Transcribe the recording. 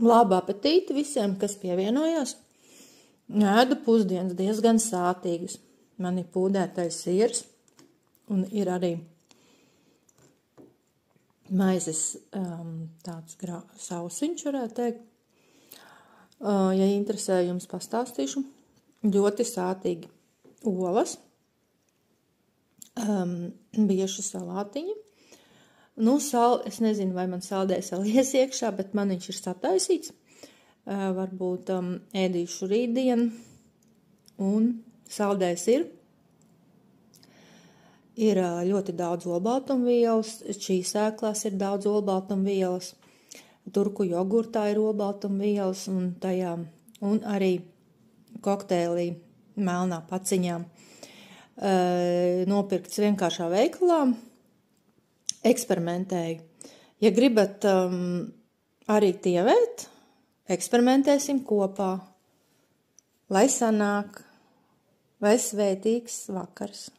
Labu apetīti visiem, kas pievienojās. Ēdu pusdienas diezgan sātīgas. Man ir pūdētais siers un ir arī maizes tāds sausiņš, varētu teikt. Ja interesē, jums pastāstīšu. Ļoti sātīgi olas, bieži salātiņi. Nu, es nezinu, vai man saldējs vēl ies iekšā, bet man viņš ir sataisīts. Varbūt ēdīšu rītdien, un saldējs ir. Ir ļoti daudz olbaltumvielas, čīsēklās ir daudz olbaltumvielas, turku jogurtā ir olbaltumvielas, un arī kokteilī melnā paciņā. Nopirkts vienkāršā veikalā, eksperimentēju. Ja gribat arī tievēt, eksperimentēsim kopā, lai sanāk, lai svētīgs vakars.